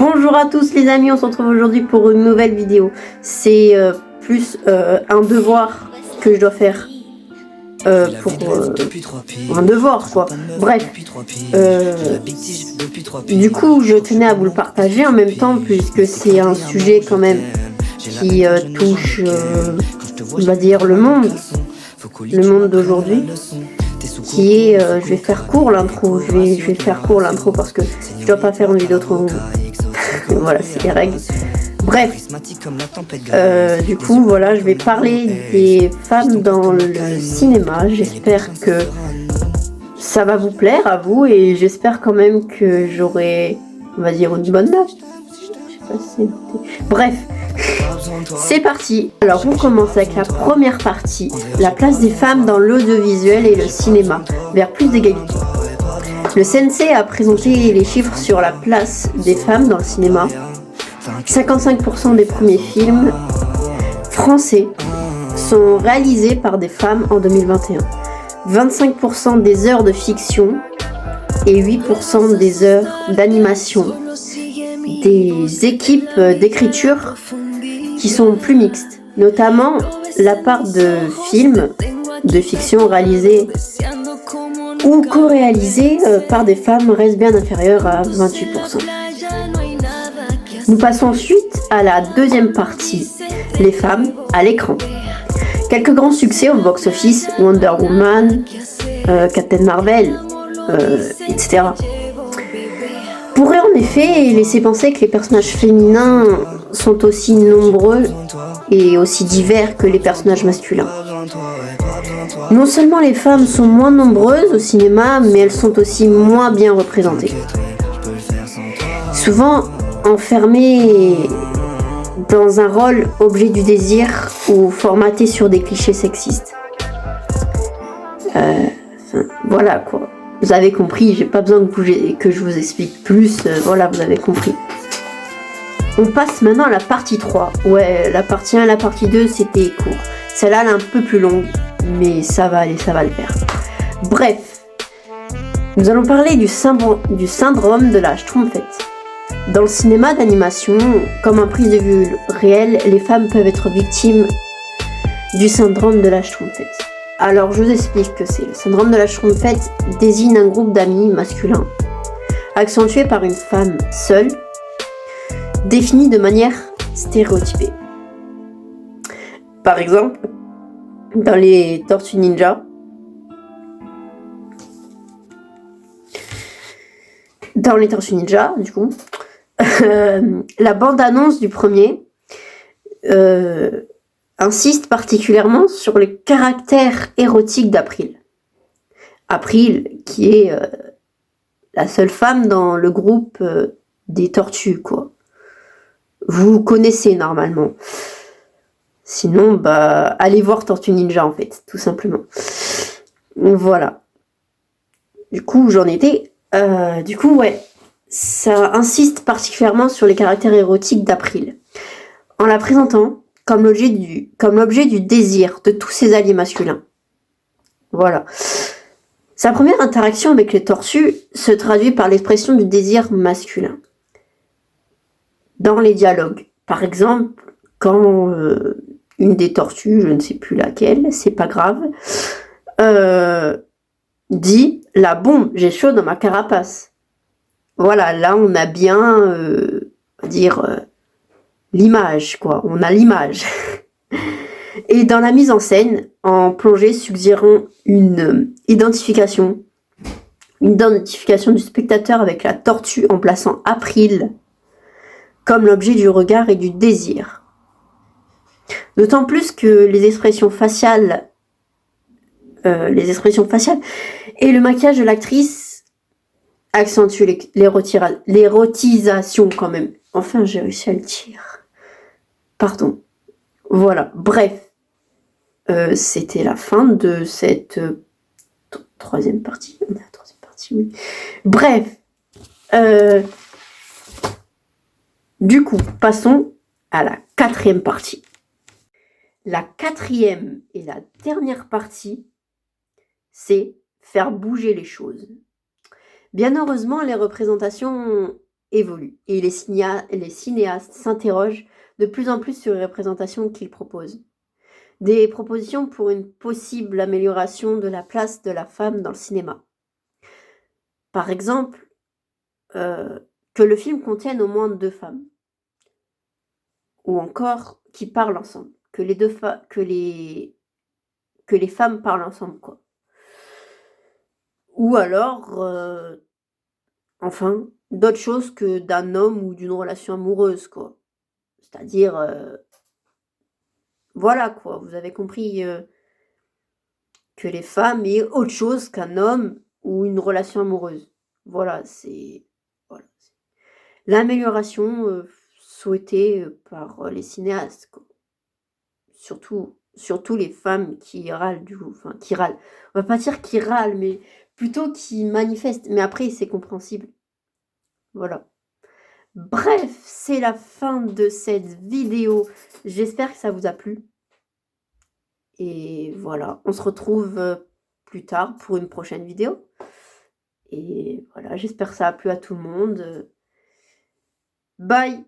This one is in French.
Bonjour à tous les amis, on se retrouve aujourd'hui pour une nouvelle vidéo. C'est plus un devoir que je dois faire pour un devoir quoi. Bref, du coup je tenais à vous le partager en même temps puisque c'est un sujet quand même qui touche, on va dire, le monde d'aujourd'hui. Qui est, je vais faire court l'intro, je vais faire court l'intro parce que je dois pas faire une vidéo trop longue. Voilà, c'est les règles. Bref, du coup, voilà, je vais parler des femmes dans le cinéma. J'espère que ça va vous plaire à vous et j'espère quand même que j'aurai, on va dire, une bonne note. Je sais pas si c'est... Bref, c'est parti. Alors, on commence avec la première partie, la place des femmes dans l'audiovisuel et le cinéma, vers plus d'égalité. Le CNC a présenté les chiffres sur la place des femmes dans le cinéma. 55% des premiers films français sont réalisés par des femmes en 2021. 25% des heures de fiction et 8% des heures d'animation. Des équipes d'écriture qui sont plus mixtes, notamment la part de films de fiction réalisés ou co-réalisés par des femmes reste bien inférieure à 28%. Nous passons ensuite à la deuxième partie, les femmes à l'écran. Quelques grands succès au box-office, Wonder Woman, Captain Marvel, etc. Pourrait en effet laisser penser que les personnages féminins sont aussi nombreux et aussi divers que les personnages masculins. Non seulement les femmes sont moins nombreuses au cinéma, mais elles sont aussi moins bien représentées. Souvent enfermées dans un rôle objet du désir ou formatées sur des clichés sexistes. Voilà quoi. Vous avez compris, j'ai pas besoin que je vous explique plus, voilà, vous avez compris. On passe maintenant à la partie 3. Ouais, la partie 1 et la partie 2, c'était court. Celle-là, elle est un peu plus longue, mais ça va aller, ça va le faire. Bref, nous allons parler du syndrome de la Schtroumpfette. Dans le cinéma d'animation, comme en prise de vue réelle, les femmes peuvent être victimes du syndrome de la Schtroumpfette. Alors, je vous explique ce que c'est. Le syndrome de la Schtroumpfette désigne un groupe d'amis masculins, accentué par une femme seule, définie de manière stéréotypée. Par exemple, dans les Tortues Ninja, du coup, la bande-annonce du premier insiste particulièrement sur le caractère érotique d'April. April, qui est la seule femme dans le groupe des tortues, quoi. Vous connaissez normalement. Sinon, allez voir Tortue Ninja, en fait, tout simplement. Voilà. Du coup, j'en étais. Ouais. Ça insiste particulièrement sur les caractères érotiques d'April, en la présentant comme l'objet du désir de tous ses alliés masculins. Voilà. Sa première interaction avec les tortues se traduit par l'expression du désir masculin. Dans les dialogues. Par exemple, quand une des tortues, je ne sais plus laquelle, c'est pas grave, dit « La bombe, j'ai chaud dans ma carapace ». Voilà, là on a bien, l'image, quoi. On a l'image. Et dans la mise en scène, en plongée suggérant une identification du spectateur avec la tortue en plaçant April comme l'objet du regard et du désir. D'autant plus que les expressions faciales et le maquillage de l'actrice accentuent l'érotisation quand même. Enfin, j'ai réussi à le dire. Pardon. Voilà. Bref. C'était la fin de cette troisième partie. On est à la troisième partie, oui. Bref. Du coup, passons à la quatrième partie. La quatrième et la dernière partie, c'est faire bouger les choses. Bien heureusement, les représentations évolue et les cinéastes s'interrogent de plus en plus sur les représentations qu'ils proposent. Des propositions pour une possible amélioration de la place de la femme dans le cinéma. Par exemple, que le film contienne au moins 2 femmes. Ou encore qui parlent ensemble. Que les femmes parlent ensemble, quoi. Ou alors, enfin, d'autres choses que d'un homme ou d'une relation amoureuse, quoi. C'est-à-dire, voilà, quoi, vous avez compris, que les femmes aient autre chose qu'un homme ou une relation amoureuse. Voilà, c'est l'amélioration, souhaitée, par, les cinéastes, quoi. Surtout les femmes qui râlent du coup, enfin qui râlent. On va pas dire qui râlent, mais plutôt qui manifestent. Mais après, c'est compréhensible. Voilà. Bref, c'est la fin de cette vidéo. J'espère que ça vous a plu. Et voilà, on se retrouve plus tard pour une prochaine vidéo. Et voilà, j'espère que ça a plu à tout le monde. Bye!